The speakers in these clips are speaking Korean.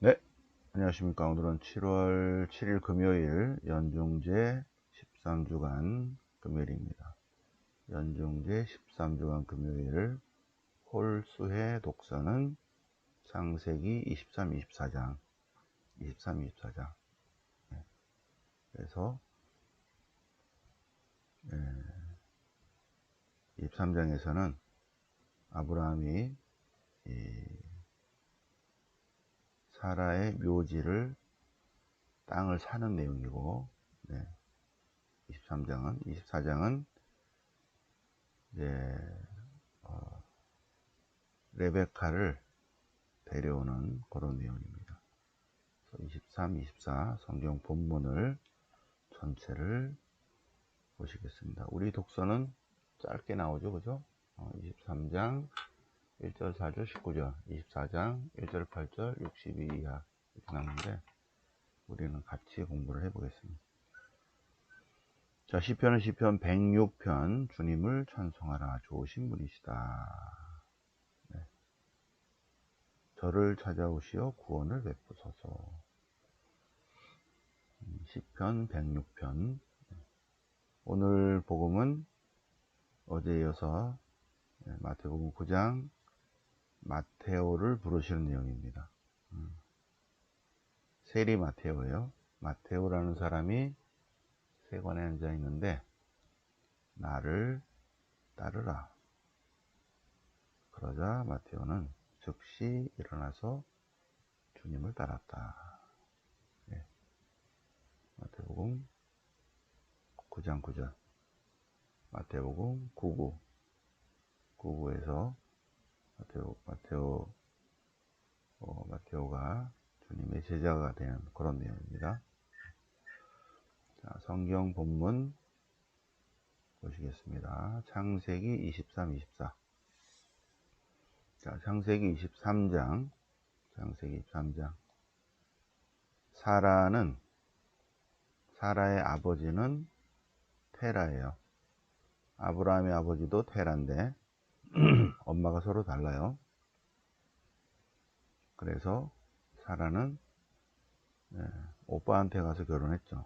네, 안녕하십니까. 오늘은 7월 7일 금요일 연중제 13주간 금요일입니다. 연중제 13주간 금요일 홀수의 독서는 창세기 23, 24장, 23, 24장. 그래서 23장에서는 아브라함이 사라의 묘지를 땅을 사는 내용이고, 24장은 이제 레베카를 데려오는 그런 내용입니다. 23, 24 성경 본문을 전체를 보시겠습니다. 우리 독서는 짧게 나오죠, 그죠? 23장 1절, 4절, 19절, 24장 1절, 8절, 62 이하 이렇게 나오는데 우리는 같이 공부를 해보겠습니다. 자, 시편은 시편 106편 주님을 찬송하라 좋으신 분이시다. 네. 저를 찾아오시어 구원을 베푸소서. 시편 106편. 오늘 복음은 어제 이어서 마태복음 9장 마테오를 부르시는 내용입니다. 세리 마테오예요. 마테오라는 사람이 세관에 앉아 있는데 나를 따르라. 그러자 마테오는 즉시 일어나서 주님을 따랐다. 네. 마태복음 9장 9절. 마태복음 99. 99에서 마테오가 주님의 제자가 되는 그런 내용입니다. 자, 성경 본문 보시겠습니다. 창세기 23, 24. 자, 창세기 23장. 사라의 아버지는 테라예요. 아브라함의 아버지도 테라인데 엄마가 서로 달라요. 그래서 사라는 오빠한테 가서 결혼했죠.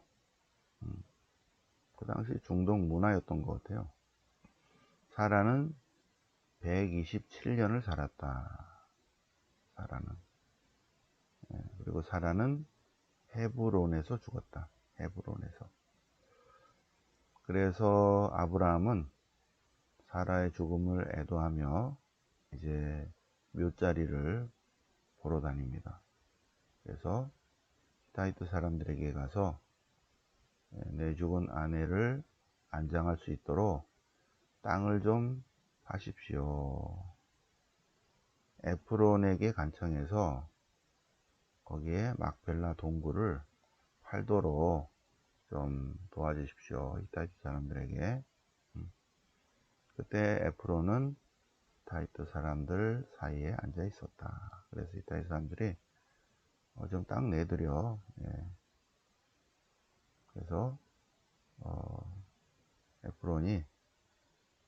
그 당시 중동 문화였던 것 같아요. 사라는 127년을 살았다. 그리고 사라는 헤브론에서 죽었다. 헤브론에서. 그래서 아브라함은 사라의 죽음을 애도하며 이제 묘자리를 보러 다닙니다. 그래서 히타이트 사람들에게 가서 내 죽은 아내를 안장할 수 있도록 땅을 좀 파십시오. 에프론에게 간청해서 거기에 막벨라 동굴을 팔도록 좀 도와주십시오. 히타이트 사람들에게. 그때 에프론은 히타이트 사람들 사이에 앉아 있었다. 그래서 히타이트 사람들이 좀 땅 내드려. 그래서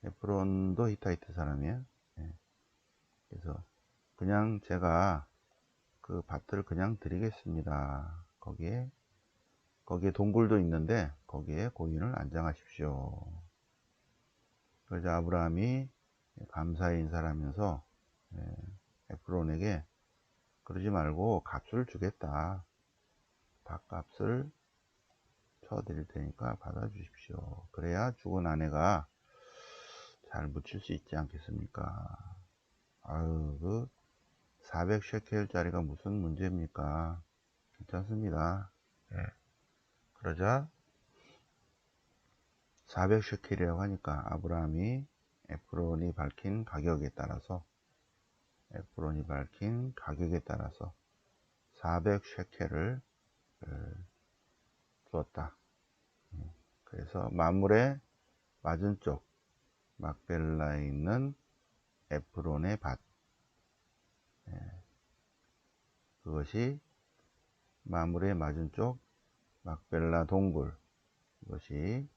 에프론도 히타이트 사람이에요. 그래서 그냥 제가 그 밭을 그냥 드리겠습니다. 거기에 동굴도 있는데 거기에 고인을 안장하십시오. 그래서 아브라함이 감사의 인사를 하면서 에프론에게 그러지 말고 값을 주겠다. 밭값을 쳐드릴 테니까 받아주십시오. 그래야 죽은 아내가 잘 묻힐 수 있지 않겠습니까? 아유, 그 400셰켈짜리가 무슨 문제입니까? 괜찮습니다. 그러자 400셰켈이라고 하니까 아브라함이 에프론이 밝힌 가격에 따라서 400셰켈을 주었다. 그래서 마물의 맞은쪽 막벨라에 있는 에프론의 밭, 그것이 마물의 맞은쪽 막벨라 동굴, 그것이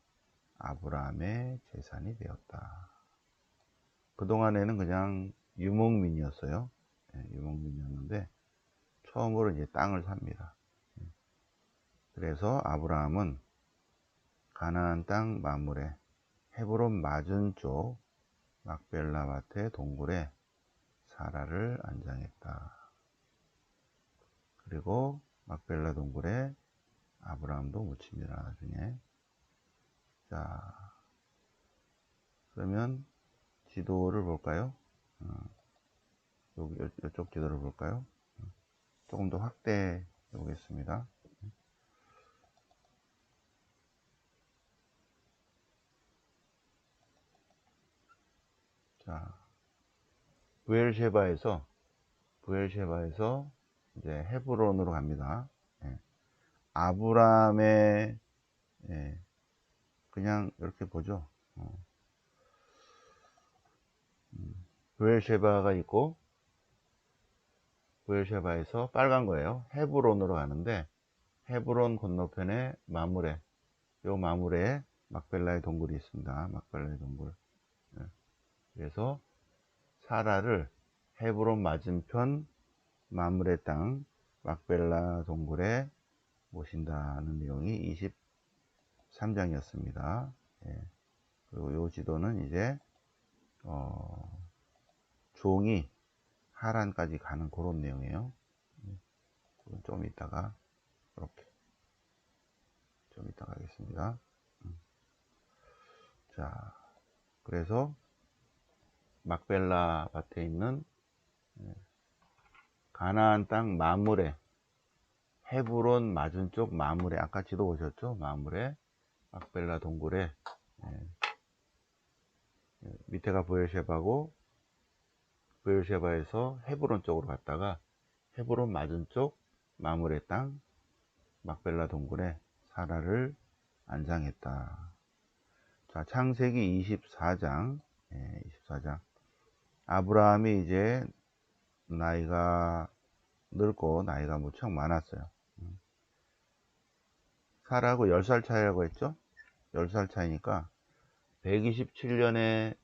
아브라함의 재산이 되었다. 그동안에는 그냥 유목민이었어요. 유목민이었는데 처음으로 이제 땅을 삽니다. 그래서 아브라함은 가나안 땅 마물에 헤브론 맞은쪽 막벨라 밭의 동굴에 사라를 안장했다. 그리고 막벨라 동굴에 아브라함도 묻힙니다. 나중에. 자, 그러면 지도를 볼까요? 이쪽 지도를 볼까요? 조금 더 확대해 보겠습니다. 자, 부엘셰바에서 이제 헤브론으로 갑니다. 예. 아브라함의, 예, 그냥 이렇게 보죠. 부엘셰바가 있고, 부엘셰바에서 빨간 거예요. 헤브론으로 가는데, 헤브론 건너편에 마므레, 요 마므레에 막벨라의 동굴이 있습니다. 막벨라의 동굴. 예. 그래서 사라를 헤브론 맞은편 마므레 땅 막벨라 동굴에 모신다는 내용이 23장이었습니다. 예. 그리고 이 지도는 이제 종이 하란까지 가는 그런 내용이에요. 좀 이따가 이렇게 좀 이따가 하겠습니다. 자, 그래서 막벨라 밭에 있는 가나안 땅 마므레, 헤브론 맞은쪽 마므레, 아까 지도 보셨죠? 마므레 막벨라 동굴에, 밑에가 부엘셰바고, 부엘셰바에서 헤브론 쪽으로 갔다가 헤브론 맞은쪽 마므레 땅 막벨라 동굴에 사라를 안장했다. 자, 창세기 24장, 24장. 아브라함이 이제 나이가 늙고 나이가 무척 많았어요. 사라하고 10살 차이라고 했죠? 10살 차이니까 127년에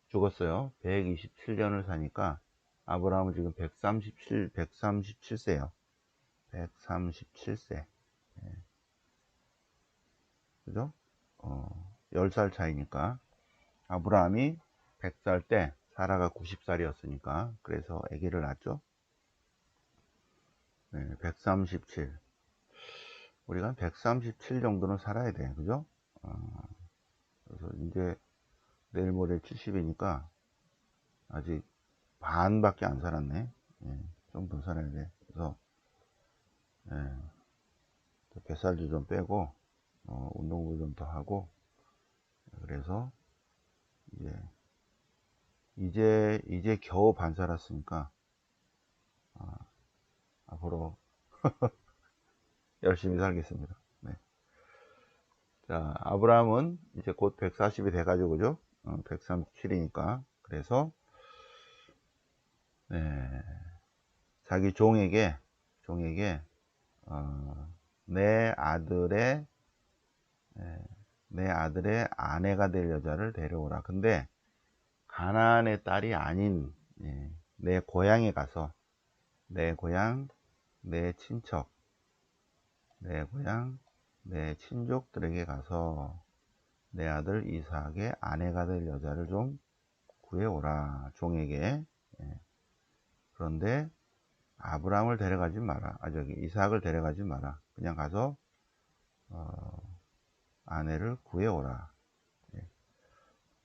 죽었어요. 127년을 사니까 아브라함은 지금 137세예요. 137세. 그죠? 10살 차이니까 아브라함이 100살 때 사라가 90살이었으니까 그래서 아기를 낳았죠. 137. 우리가 137 정도는 살아야 돼. 그죠? 그래서 이제 내일 모레 70이니까 아직 반밖에 안 살았네. 좀 더 살아야 돼. 그래서 뱃살도 좀 빼고 운동도 좀 더 하고, 그래서 이제 겨우 반 살았으니까 앞으로 열심히 살겠습니다. 네. 자, 아브라함은 이제 곧 140이 돼가지고, 그죠? 137이니까. 그래서, 자기 종에게, 내 아들의 아내가 될 여자를 데려오라. 근데, 가나안의 딸이 아닌, 내 고향에 가서, 내 고향, 내 친척, 내 고향, 내 친족들에게 가서 내 아들 이삭의 아내가 될 여자를 좀 구해오라. 종에게. 그런데 아브라함을 데려가지 마라. 이삭을 데려가지 마라. 그냥 가서 아내를 구해오라.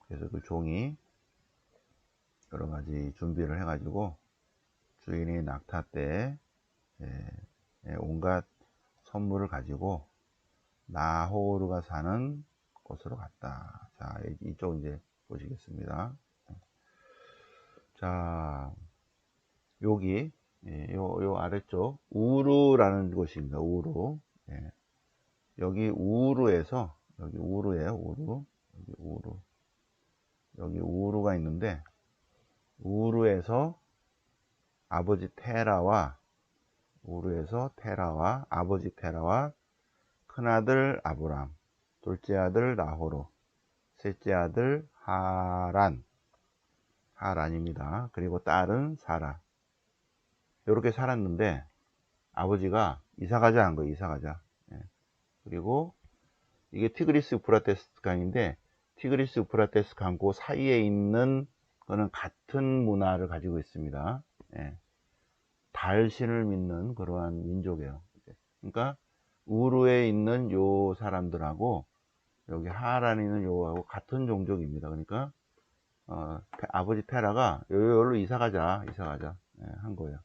그래서 그 종이 여러 가지 준비를 해가지고 주인이 낙타 때 온갖 선물을 가지고 나호르가 사는 곳으로 갔다. 자, 이쪽 이제 보시겠습니다. 자, 여기, 요 아래쪽, 우르라는 곳입니다. 우르. 여기 우르에서, 여기 우르예요, 우르. 여기 우르가 있는데, 우르에서 우르에서 테라와, 아버지 테라와 큰아들 아브람, 둘째 아들 나호르, 셋째 아들 하란입니다. 그리고 딸은 사라. 이렇게 살았는데 아버지가 이사 가자 한 거예요. 이사 가자. 예. 그리고 이게 티그리스 유프라테스 강인데, 티그리스 유프라테스 강고 사이에 있는 거는 같은 문화를 가지고 있습니다. 예. 달신을 믿는 그러한 민족이에요. 그러니까 우르에 있는 요 사람들하고 여기 하란에 있는 요하고 같은 종족입니다. 그러니까 아버지 테라가 여기로 이사 가자 예, 한 거예요.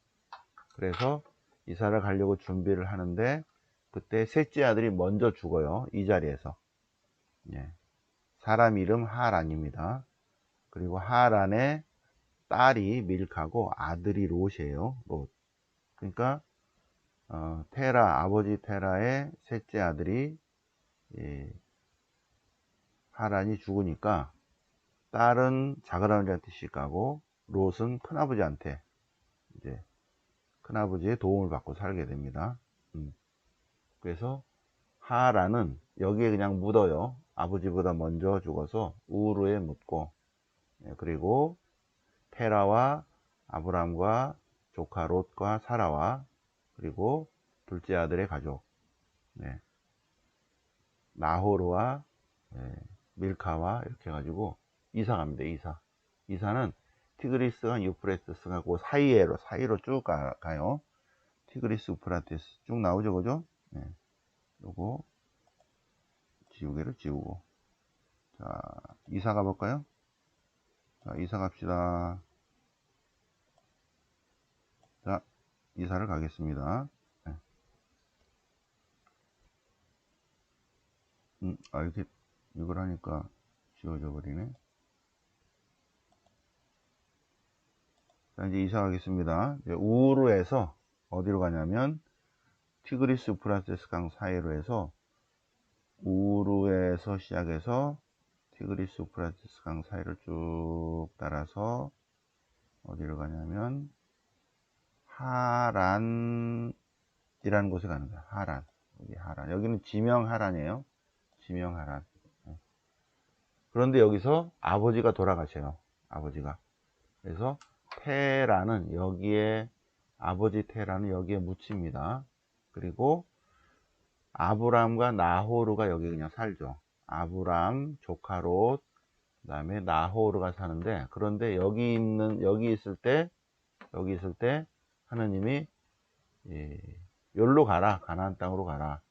그래서 이사를 가려고 준비를 하는데, 그때 셋째 아들이 먼저 죽어요. 이 자리에서. 예. 사람 이름 하란입니다. 그리고 하란의 딸이 밀카고 아들이 롯이에요. 롯. 그러니까 테라, 아버지 테라의 셋째 아들이, 예, 하란이 죽으니까 딸은 작은아버지한테 시집가고 롯은 큰아버지한테, 이제 큰아버지의 도움을 받고 살게 됩니다. 그래서 하란은 여기에 그냥 묻어요. 아버지보다 먼저 죽어서 우르에 묻고, 예, 그리고 테라와 아브람과 조카 롯과 사라와, 그리고 둘째 아들의 가족, 네, 나호르와, 예, 밀카와 이렇게 해가지고 이사 갑니다. 이사는 티그리스강 유프라테스가 그 사이로 쭉 가요. 티그리스 유프라테스 쭉 나오죠, 그죠? 네. 요거 지우개를 지우고, 자, 이사 가볼까요? 자, 이사 갑시다. 자, 이사를 가겠습니다. 네. 이렇게 이걸 하니까 지워져 버리네. 자, 이제 이사 가겠습니다. 이제 우르에서 어디로 가냐면 티그리스 유프라테스 강 사이로 해서, 우르에서 시작해서 티그리스 유프라테스 강 사이를 쭉 따라서 어디로 가냐면 하란이라는 곳에 가는 거야. 하란. 여기 하란. 여기는 지명 하란이에요. 지명 하란. 그런데 여기서 아버지가 돌아가셔요. 아버지가. 그래서 테라는 여기에, 아버지 테라는 여기에 묻힙니다. 그리고 아브람과 나호르가 여기 그냥 살죠. 아브람, 조카 롯, 그 다음에 나호르가 사는데, 그런데 여기 있을 때 하느님이, 예, 여기로 가라, 가나안 땅으로 가라,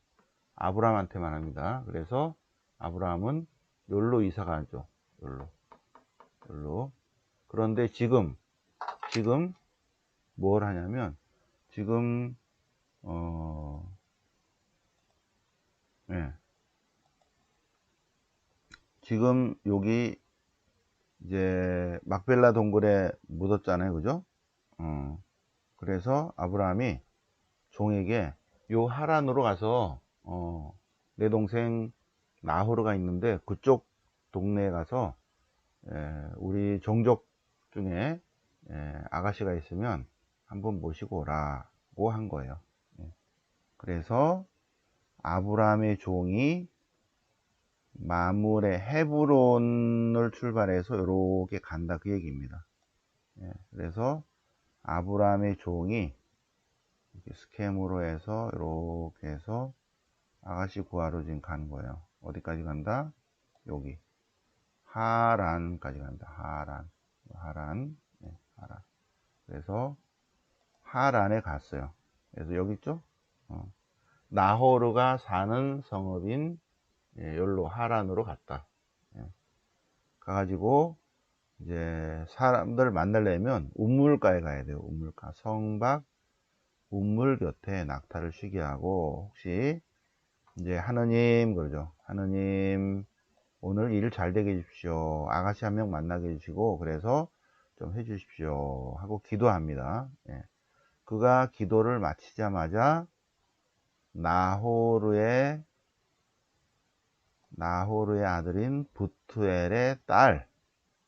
아브람한테만 합니다. 그래서 아브람은 여기로 이사 가죠. 여기로. 그런데 지금 뭘 하냐면, 지금 예, 지금 여기 이제 막벨라 동굴에 묻었잖아요, 그죠? 그래서 아브라함이 종에게 요 하란으로 가서, 내 동생 나호르가 있는데 그쪽 동네에 가서, 우리 종족 중에, 아가씨가 있으면 한번 모시고 오라고 한 거예요. 그래서 아브라함의 종이 마물의 헤브론을 출발해서 이렇게 간다, 그 얘기입니다. 그래서 아브라함의 종이 스켐으로 해서 이렇게 해서 아가씨 구하러 지금 가는 거예요. 어디까지 간다? 여기 하란까지 간다. 하란. 그래서 하란에 갔어요. 그래서 여기 있죠? 나호르가 사는 성읍인, 여기로 하란으로 갔다. 가가지고 이제 사람들 만나려면 우물가에 가야 돼요. 우물가. 성박 우물 곁에 낙타를 쉬게 하고, 혹시 이제 하느님 그러죠. 하느님 오늘 일 잘 되게 해주십시오. 아가씨 한 명 만나게 해주시고 그래서 좀 해주십시오 하고 기도합니다. 그가 기도를 마치자마자 나호르의 아들인 부투엘의 딸,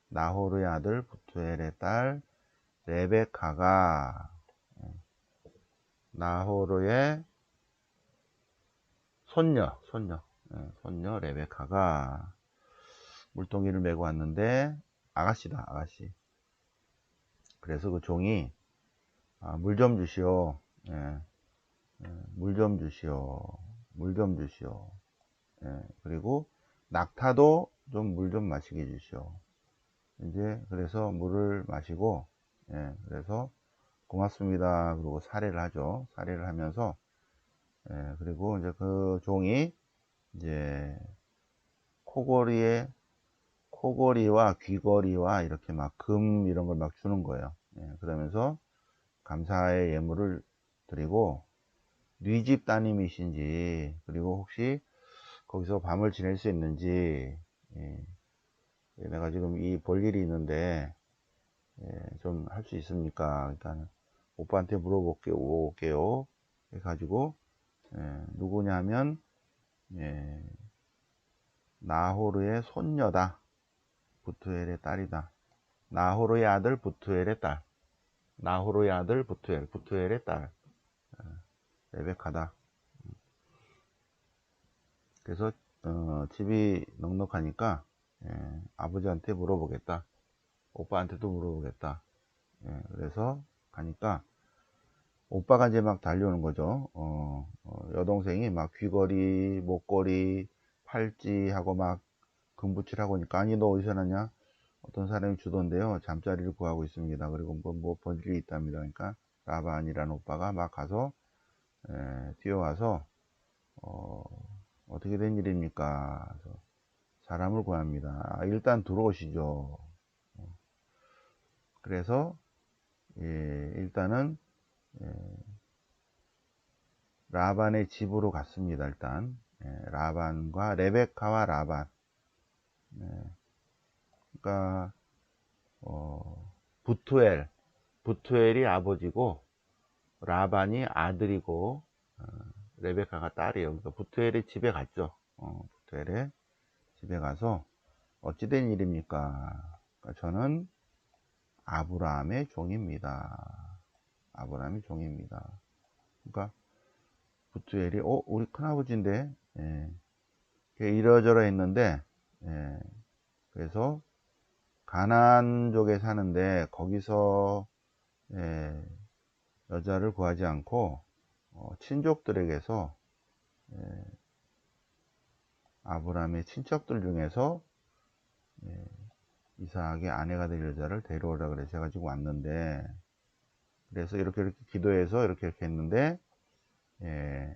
나호르의 아들 부투엘의 딸 레베카가, 나호르의 손녀 레베카가 물동이를 메고 왔는데, 아가씨다, 아가씨. 그래서 그 종이 물 좀 주시오. 물 좀 주시오. 물 좀 주시오. 예, 그리고 낙타도 좀 물 좀 마시게 주시오. 이제 그래서 물을 마시고, 예, 그래서 고맙습니다. 그리고 사례를 하죠. 사례를 하면서, 예, 그리고 이제 그 종이 이제 코골이와 귀걸이와 이렇게 막 금 이런 걸 막 주는 거예요. 예, 그러면서 감사의 예물을 드리고, 네 집 따님이신지, 그리고 혹시 거기서 밤을 지낼 수 있는지, 예, 내가 지금 이 볼 일이 있는데, 예, 좀 할 수 있습니까? 그러니까 오빠한테 물어볼게요. 해가지고, 예, 누구냐 하면, 예, 나호르의 손녀다. 부투엘의 딸이다. 나호르의 아들 부투엘의 딸. 나호르의 아들 부투엘의 딸. 레베카다. 그래서 집이 넉넉하니까, 예, 아버지한테 물어보겠다. 오빠한테도 물어보겠다. 예, 그래서 가니까 오빠가 이제 막 달려오는 거죠. 여동생이 막 귀걸이, 목걸이, 팔찌하고 막 금붙이라고 하니까, 아니 너 어디서 났냐? 어떤 사람이 주던데요. 잠자리를 구하고 있습니다. 그리고 뭐 번일이 있답니다. 그러니까 라반이라는 오빠가 막 가서, 뛰어와서 어, 어떻게 된 일입니까? 그래서 사람을 구합니다. 일단 들어오시죠. 그래서, 예, 일단은, 예, 라반의 집으로 갔습니다. 일단, 예, 라반과 레베카와 라반. 예, 그러니까 부투엘, 부투엘이 아버지고 라반이 아들이고, 어, 레베카가 딸이에요. 그러니까 부투엘의 집에 갔죠. 부투엘의 집에 가서 어찌된 일입니까? 그러니까 저는 아브라함의 종입니다. 아브라함의 종입니다. 그러니까 부투엘이 우리 큰아버지인데, 예, 이러저러 했는데, 예, 그래서 가나안 쪽에 사는데 거기서, 예, 여자를 구하지 않고 친족들에게서, 예, 아브라함의 친척들 중에서, 예, 이삭의 아내가 될 여자를 데려오라 그래서 해가지고 왔는데, 그래서 이렇게 기도해서 이렇게 했는데, 예,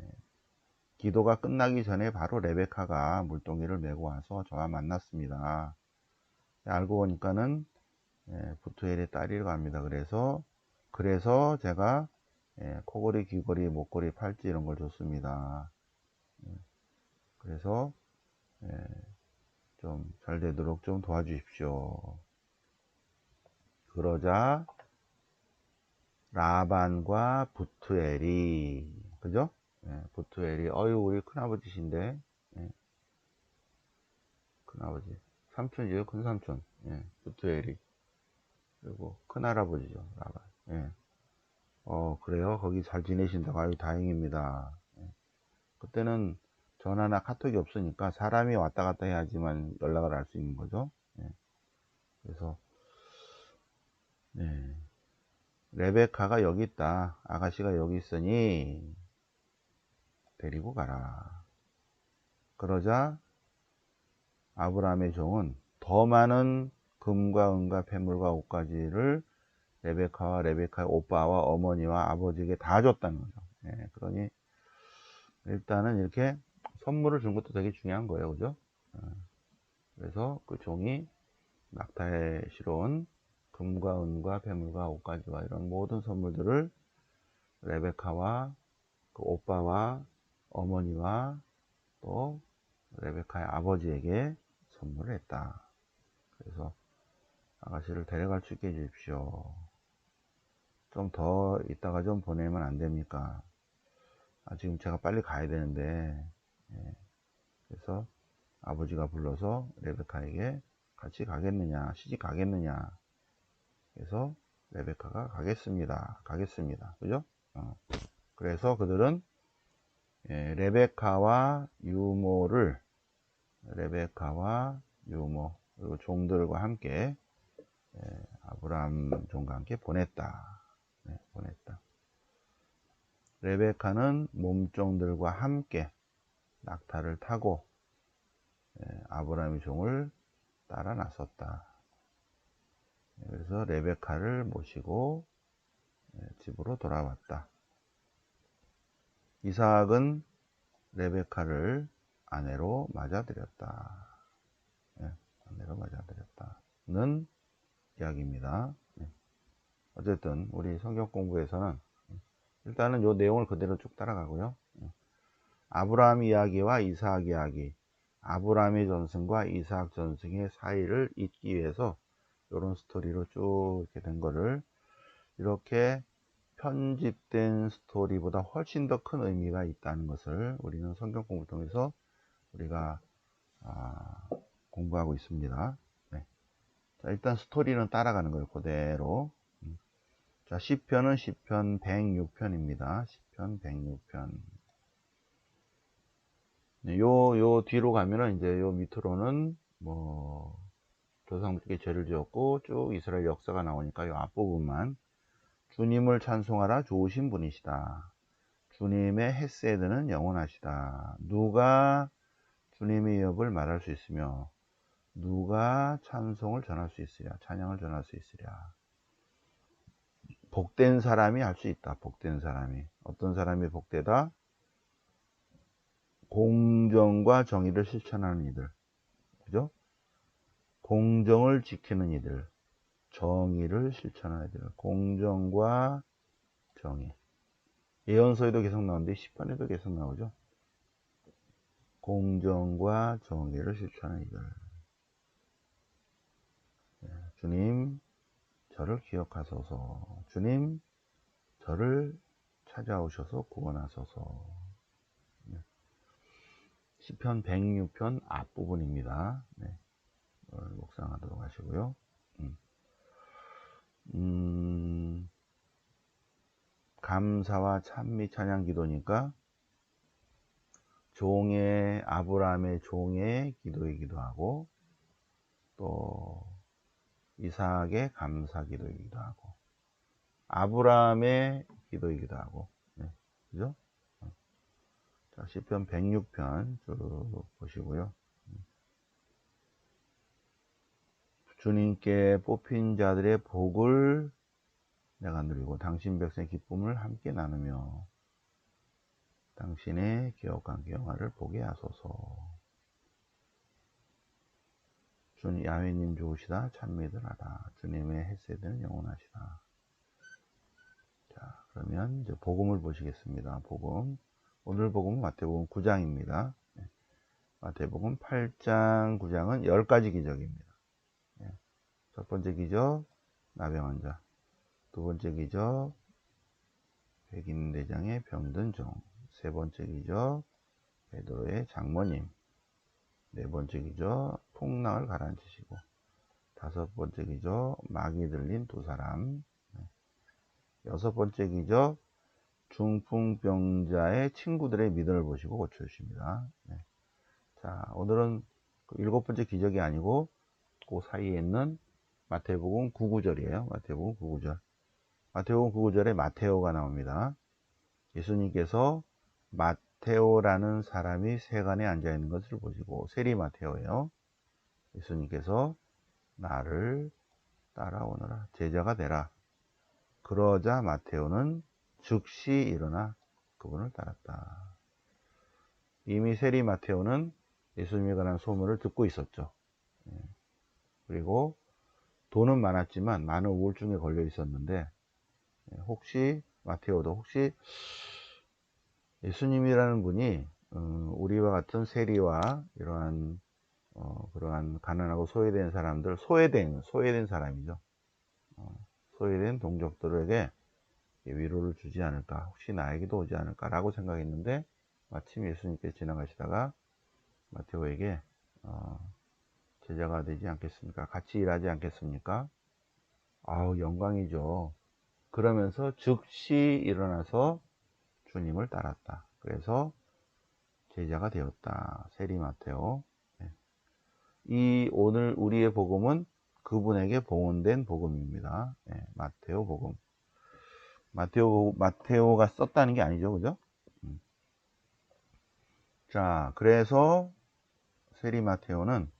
기도가 끝나기 전에 바로 레베카가 물동이를 메고 와서 저와 만났습니다. 알고 보니까는, 예, 부투엘의 딸이라고 합니다. 그래서 제가, 예, 코걸이, 귀걸이, 목걸이, 팔찌 이런 걸 줬습니다. 예, 그래서, 예, 좀 잘 되도록 좀 도와주십시오. 그러자 라반과 부투엘이, 그죠? 예, 부투엘이, 우리 큰아버지신데, 예, 큰아버지, 삼촌이죠, 큰삼촌. 예, 부투엘이. 그리고 큰할아버지죠, 라반. 예. 그래요? 거기 잘 지내신다고. 아유, 다행입니다. 예. 그때는 전화나 카톡이 없으니까 사람이 왔다 갔다 해야지만 연락을 할 수 있는 거죠. 예. 그래서, 예. 레베카가 여기 있다. 아가씨가 여기 있으니 데리고 가라. 그러자 아브라함의 종은 더 많은 금과 은과 폐물과 옷가지를 레베카의 오빠와 어머니와 아버지에게 다 줬다는 거죠. 예. 그러니 일단은 이렇게 선물을 준 것도 되게 중요한 거예요. 그죠? 그래서 그 종이 낙타에 실어온 금과 은과 폐물과 옷가지와 이런 모든 선물들을 레베카와 그 오빠와 어머니와 또 레베카의 아버지에게 선물을 했다. 그래서 아가씨를 데려갈 수 있게 해주십시오. 좀 더 있다가 좀 보내면 안 됩니까? 지금 제가 빨리 가야 되는데. 예. 그래서 아버지가 불러서 레베카에게 같이 가겠느냐, 시집 가겠느냐. 그래서 레베카가 가겠습니다. 그죠? 그래서 그들은, 예, 레베카와 유모, 그리고 종들과 함께, 아브라함 종과 함께 보냈다. 네, 보냈다. 레베카는 몸종들과 함께 낙타를 타고 아브라함의 종을 따라 나섰다. 그래서 레베카를 모시고 집으로 돌아왔다. 이삭은 레베카를 아내로 맞아들였다. 아내로 맞아들였다는 이야기입니다. 어쨌든 우리 성경 공부에서는 일단은 이 내용을 그대로 쭉 따라가고요. 아브라함 이야기와 이삭 이야기, 아브라함의 전승과 이삭 전승의 사이를 잇기 위해서 이런 스토리로 쭉 이렇게 된 거를 이렇게 편집된 스토리보다 훨씬 더 큰 의미가 있다는 것을 우리는 성경 공부를 통해서 우리가 공부하고 있습니다. 네. 자, 일단 스토리는 따라가는 거예요. 그대로. 자, 시편은 시편 106편입니다. 시편 106편. 네, 요 뒤로 가면은 이제 요 밑으로는 뭐 조상들에게 죄를 지었고 쭉 이스라엘 역사가 나오니까 요 앞부분만 주님을 찬송하라 좋으신 분이시다. 주님의 헤세드는 영원하시다. 누가 주님의 여업을 말할 수 있으며 누가 찬송을 전할 수 있으랴. 찬양을 전할 수 있으랴. 복된 사람이 할 수 있다. 복된 사람이. 어떤 사람이 복되다? 공정과 정의를 실천하는 이들. 그죠? 공정을 지키는 이들. 정의를 실천하는 이들. 공정과 정의. 예언서에도 계속 나오는데 시편에도 계속 나오죠. 공정과 정의를 실천하는 이들. 주님, 저를 기억하소서. 주님, 저를 찾아오셔서 구원하소서. 시편 106편 앞부분입니다. 네. 묵상하도록 하시고요. 감사와 찬미 찬양 기도니까 종의 아브라함의 종의 기도이기도 하고 또 이삭의 감사 기도이기도 하고 아브라함의 기도이기도 하고 네. 그죠? 자, 시편 106편 쭉 보시고요. 주님께 뽑힌 자들의 복을 내가 누리고 당신 백성의 기쁨을 함께 나누며 당신의 기억한 영화를 보게 하소서. 주님 야훼님 좋으시다 찬미들 하라. 주님의 헤세드는 영원하시다. 자, 그러면 이제 복음을 보시겠습니다. 복음. 오늘 복음은 마태복음 9장입니다. 마태복음 8장 9장은 10가지 기적입니다. 첫 번째 기적 나병 환자, 두 번째 기적 백인 대장의 병든 종, 세 번째 기적 베드로의 장모님, 네 번째 기적 풍랑을 가라앉히시고, 다섯 번째 기적 마귀 들린 두 사람, 여섯 번째 기적 중풍병자의 친구들의 믿음을 보시고 고쳐주십니다. 자, 오늘은 일곱 번째 기적이 아니고 그 사이에 있는 마태복음 9구절이에요. 마태복음 9구절. 마태복음 9구절에 마테오가 나옵니다. 예수님께서 마테오라는 사람이 세간에 앉아 있는 것을 보시고, 세리 마테오예요. 예수님께서 나를 따라오너라. 제자가 되라. 그러자 마테오는 즉시 일어나 그분을 따랐다. 이미 세리 마테오는 예수님에 관한 소문을 듣고 있었죠. 그리고 돈은 많았지만 많은 우울증에 걸려 있었는데 혹시 마테오도 혹시 예수님이라는 분이 우리와 같은 세리와 이러한 그러한 가난하고 소외된 사람들, 소외된 사람이죠. 소외된 동족들에게 위로를 주지 않을까, 혹시 나에게도 오지 않을까라고 생각했는데 마침 예수님께서 지나가시다가 마테오에게 제자가 되지 않겠습니까? 같이 일하지 않겠습니까? 아우, 영광이죠. 그러면서 즉시 일어나서 주님을 따랐다. 그래서 제자가 되었다. 세리 마테오. 이 오늘 우리의 복음은 그분에게 봉헌된 복음입니다. 마테오 복음. 마테오가 썼다는 게 아니죠, 그죠? 자, 그래서 세리 마테오는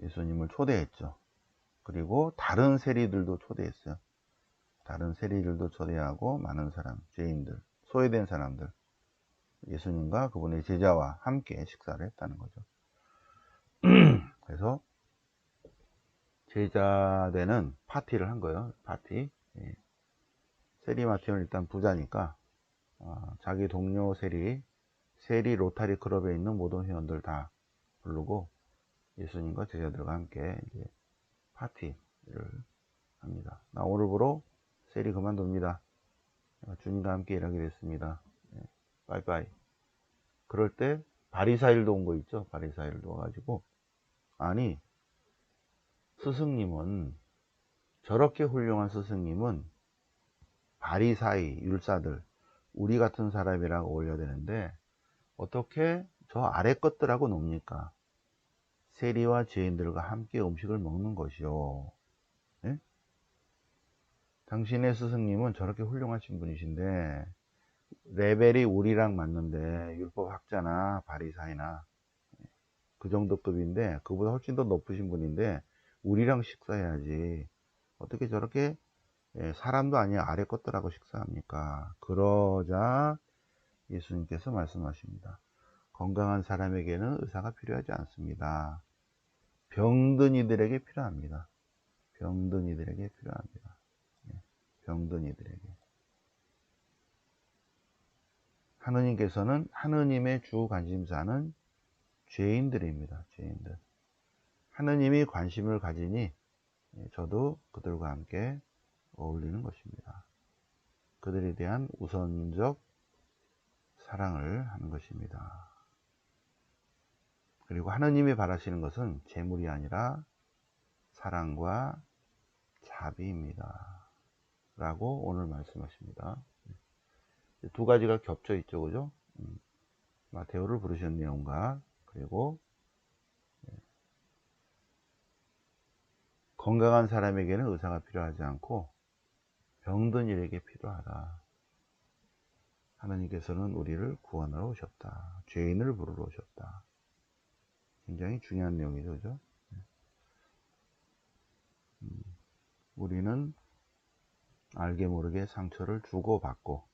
예수님을 초대했죠. 그리고 다른 세리들도 초대했어요. 다른 세리들도 초대하고 많은 사람, 죄인들, 소외된 사람들, 예수님과 그분의 제자와 함께 식사를 했다는 거죠. 그래서 제자되는 파티를 한 거예요. 파티. 예. 세리 마테오는 일단 부자니까 자기 동료 세리 로타리 클럽에 있는 모든 회원들 다 부르고 예수님과 제자들과 함께 이제 파티를 합니다. 나 오늘부로 세리 그만둡니다. 주님과 함께 일하게 됐습니다. 예. 빠이빠이. 그럴 때 바리사일도 온 거 있죠. 바리사일도 와가지고 아니 스승님은 저렇게 훌륭한 스승님은 바리사이 율사들 우리 같은 사람이랑 어울려야 되는데 어떻게 저 아래 것들하고 놉니까? 세리와 죄인들과 함께 음식을 먹는 것이요. 예? 당신의 스승님은 저렇게 훌륭하신 분이신데 레벨이 우리랑 맞는데 율법학자나 바리사이나 그 정도 급인데 그보다 훨씬 더 높으신 분인데 우리랑 식사해야지 어떻게 저렇게 사람도 아니야 아래 것들하고 식사합니까? 그러자 예수님께서 말씀하십니다. 건강한 사람에게는 의사가 필요하지 않습니다. 병든 이들에게 필요합니다. 병든 이들에게 필요합니다. 병든 이들에게. 하느님께서는 하느님의 주 관심사는 죄인들입니다. 죄인들. 하느님이 관심을 가지니 저도 그들과 함께 어울리는 것입니다. 그들에 대한 우선적 사랑을 하는 것입니다. 그리고 하느님이 바라시는 것은 재물이 아니라 사랑과 자비입니다. 라고 오늘 말씀하십니다. 두 가지가 겹쳐 있죠, 그죠? 마테오를 부르신 내용과 그리고 건강한 사람에게는 의사가 필요하지 않고 병든 이에게 필요하다. 하나님께서는 우리를 구원하러 오셨다. 죄인을 부르러 오셨다. 굉장히 중요한 내용이죠, 그죠? 우리는 알게 모르게 상처를 주고받고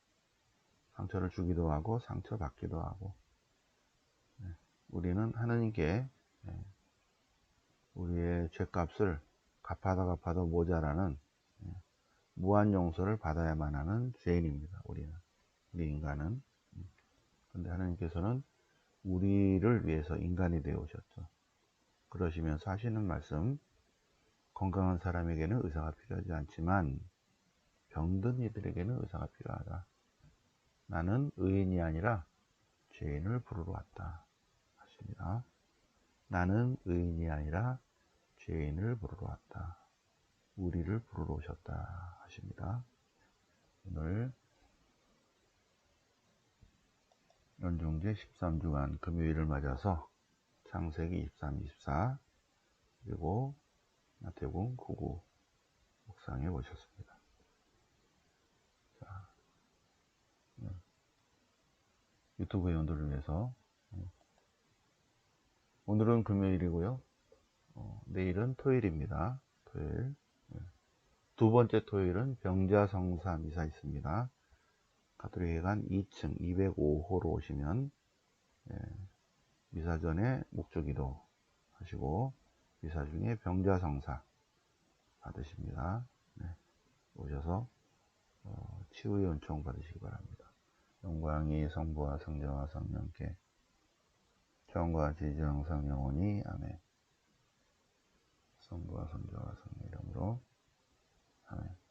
상처를 주기도 하고 상처받기도 하고 우리는 하나님께 우리의 죄값을 갚아도 모자라는 무한 용서를 받아야만 하는 죄인입니다. 우리 인간은. 그런데 하나님께서는 우리를 위해서 인간이 되어 오셨죠. 그러시면서 하시는 말씀, 건강한 사람에게는 의사가 필요하지 않지만 병든 이들에게는 의사가 필요하다. 나는 의인이 아니라 죄인을 부르러 왔다 하십니다. 나는 의인이 아니라 죄인을 부르러 왔다. 우리를 부르러 오셨다 하십니다. 오늘 연중제 13주간 금요일을 맞아서 창세기 23, 24 그리고 마태복음 9구 묵상해 보셨습니다. 자, 유튜브 회원들을 위해서 오늘은 금요일이고요. 내일은 토요일입니다. 토요일. 두 번째 토요일은 병자성사 미사 있습니다. 가톨릭회관 2층 205호로 오시면 미사 전에 목주기도 하시고 미사 중에 병자성사 받으십니다. 네, 오셔서 치유의 은총 받으시기 바랍니다. 영광이 성부와 성자와 성령께 처음과 지지 항상 영원히 아멘. 성부와 성자와 성령 이름으로 아멘.